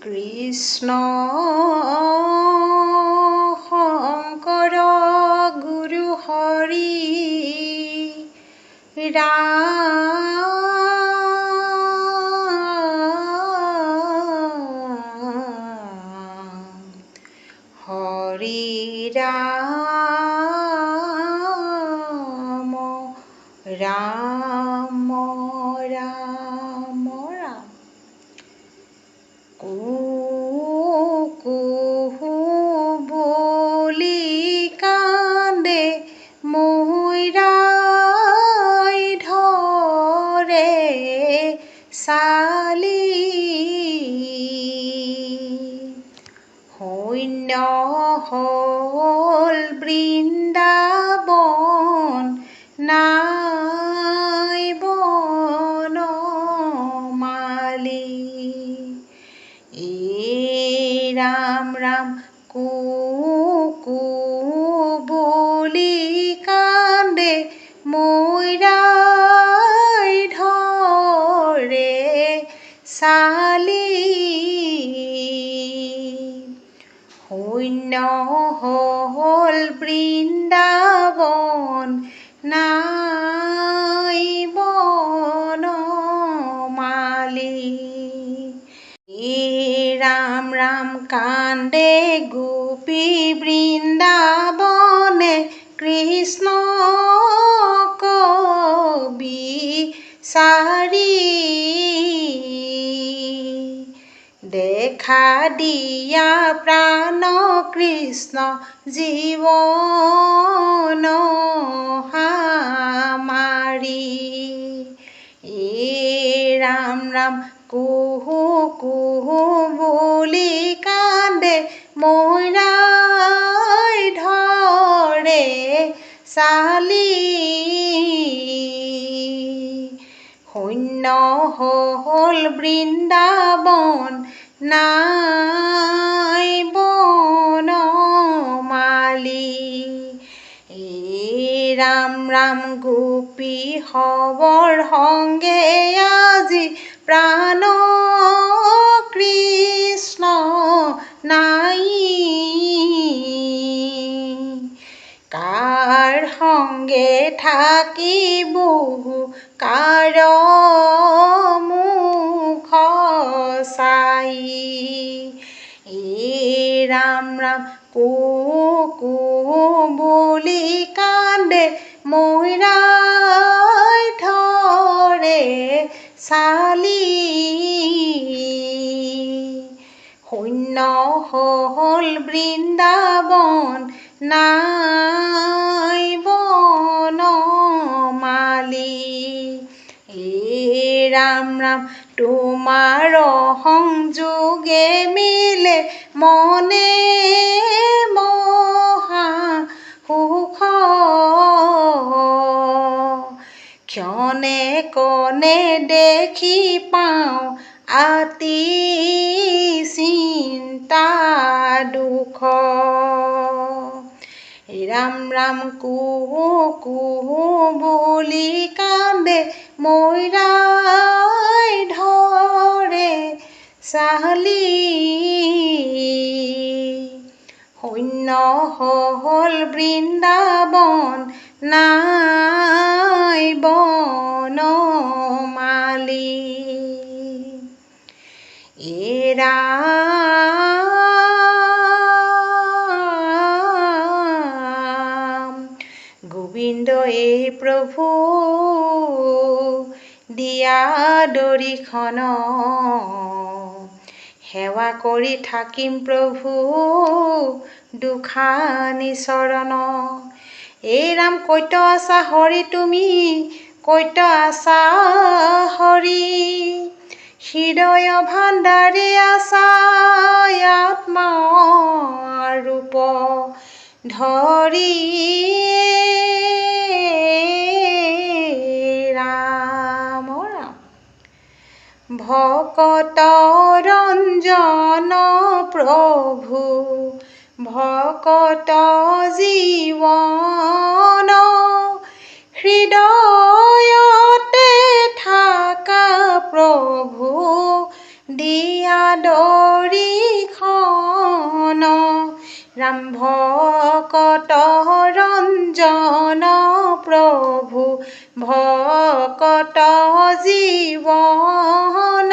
কৃষ্ণ শংকৰ গুৰু হৰি ৰাম হৰি ৰাম ৰাম ৰাম ৰাম কুহু বুলি কান্দে মৈৰাই ধৰে চালি শূন্য হ'ল বৃন্দাবন নাই বনমালী ৰাম ৰাম কুকু বুলি কান্দে মৈৰাই ধৰে চালি শূন্য হ'ল বৃন্দাবন নাই বনমালী ৰাম ৰাম কান্দে গোপী বৃন্দাবনে কৃষ্ণ বিচাৰি দেখা দিয়া প্ৰাণ কৃষ্ণ জীৱন সামাৰি ৰাম ৰাম কুহু কুহু বুলি কান্দে মৈৰাই ধৰে চালি শূন্য হ'ল বৃন্দাবন নাই বনমালী ৰাম ৰাম গোপী হবৰ সংগে আজি প্ৰাণ কৃষ্ণ নাই কাৰ সংগে থাকি বহু কাৰ মুখ চাই ৰাম ৰাম কুকু বুলি কান্দে মৈৰাই ধৰে চালি শূন্য হ'ল বৃন্দাবন নাই বনমালী ৰাম ৰাম তোমাৰ সংযোগে মিলে মনে মহা সুখ ক্ষণে কণে দেখি পাওঁ আতি চিন্তা দুখ ৰাম ৰাম কুহু কুহু বুলি কান্দে মৈৰাই ধৰে চালি শূন্য হ'ল বৃন্দাবন নাই বনমালী ৰাম গোবিন্দ এই প্ৰভু দিয়া দৰিখন সেৱা কৰি থাকিম প্ৰভু দুখানি চৰণ এই ৰাম কৈত আছা হৰি তুমি কৈত আছা হৰি হৃদয় ভাণ্ডাৰী আছা আত্মা ৰূপ ধৰি ৰাম ৰাম ভকত ৰঞ্জন প্ৰভু ভকত জীৱন হৃদয়তে থাকা প্ৰভু দিয়া দৰিখন ৰাম ভকত ৰঞ্জন প্ৰভু ভকত জীৱন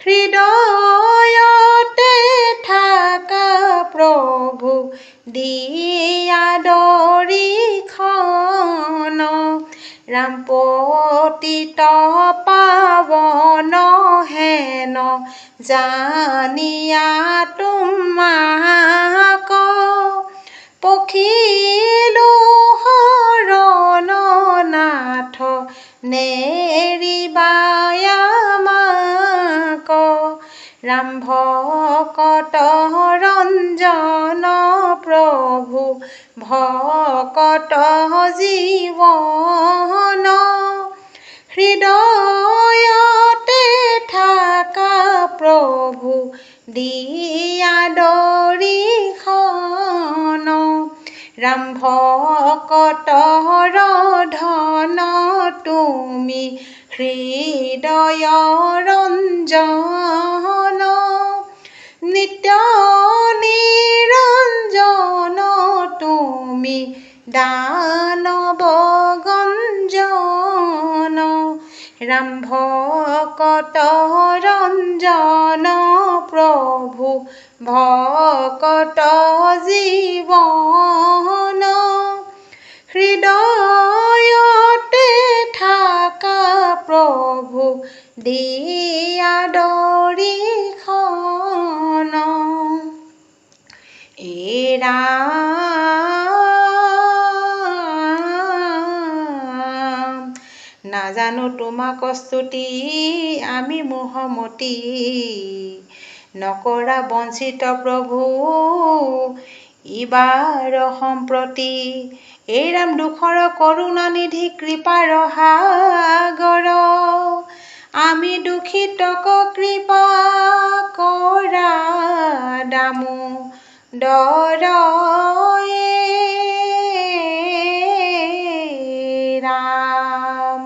হৃদয়তে থাকা প্ৰভু দিয়া দৰিখন ৰাম পতিত পাৱন হেন জানিয়া তোমাক পখিলো শৰণ নাথ নেৰিবাই আমাক ৰাম ভকত ৰঞ্জন প্ৰভু ভকত জীৱন হৃদয়তে থাকা প্ৰভু দিয়া দৰিখন ৰাম ভকত ধন তুমি হৃদয় ৰঞ্জন নিত্য নিৰঞ্জন তুমি দানৱ গঞ্জন ৰাম ভকত ৰঞ্জন প্ৰভু ভকত জীৱন হৃদয়তে থাকা প্ৰভু দিয়া দৰিখন ৰাম নাজানো তোমাক স্তুতি আমি মোহমতি নকৰা বঞ্চিত প্ৰভু ইবাৰ সম্প্ৰতি ৰাম দুখৰ কৰোণানিধি কৃপাৰ সাগৰ আমি দুখিতক কৃপা কৰা দামোদৰ ৰাম ৰাম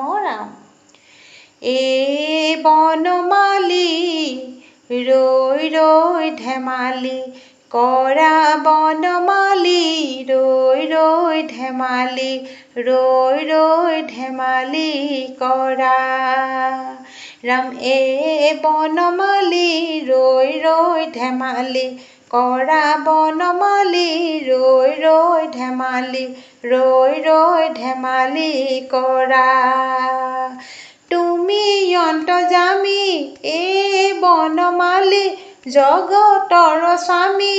বনমালী ৰৈ ৰৈ ধেমালি কৰা বনমালী ৰৈ ৰৈ ধেমালি ৰৈ ৰৈ ধেমালি কৰা ৰাম বনমালী ৰৈ ৰৈ ধেমালি কৰা বনমালী ৰৈ ৰৈ ধেমালি ৰৈ ৰৈ ধেমালি কৰা তুমি অন্তৰ্যামী বনমালী জগতৰ স্বামী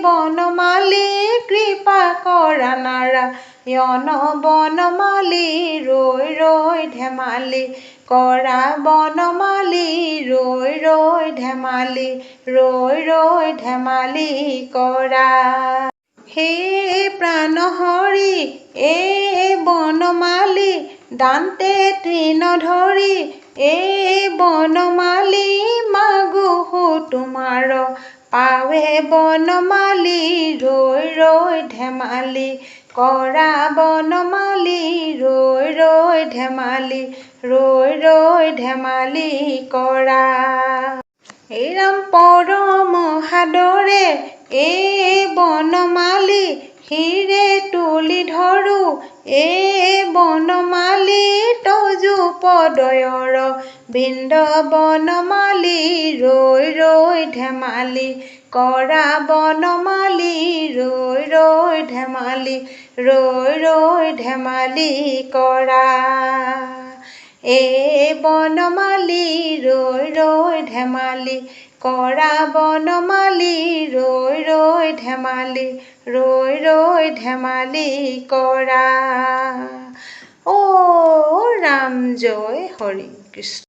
বনমালী কৃপা কৰা নাৰায়ণ বনমালী ৰৈ ৰৈ ধেমালি কৰা বনমালী ৰৈ ৰৈ ধেমালি ৰৈ ৰৈ ধেমালি কৰা হে প্ৰাণ হৰি বনমালী দান্তে তৃণ ধৰি বনমালী মাগোহো তোমাৰ পাৱে বনমালী ৰৈ ৰৈ ধেমালি কৰা বনমালী ৰৈ ৰৈ ধেমালি ৰৈ ৰৈ ধেমালি কৰা ৰাম পৰম সাদৰে বনমালী শিৰে তুলি ধৰো বনমালী তজু পদয়ৰ বৃন্দ বনমালী ৰৈ ৰৈ ধেমালি কৰা বনমালী ৰৈ ৰৈ ধেমালি ৰৈ ৰৈ ধেমালি কৰা বনমালী ৰৈ ৰৈ ধেমালি কৰা বনমালী ৰৈ ৰৈ ধেমালি ৰৈ ৰৈ ধেমালি কৰা ৰাম জয় হৰি কৃষ্ণ।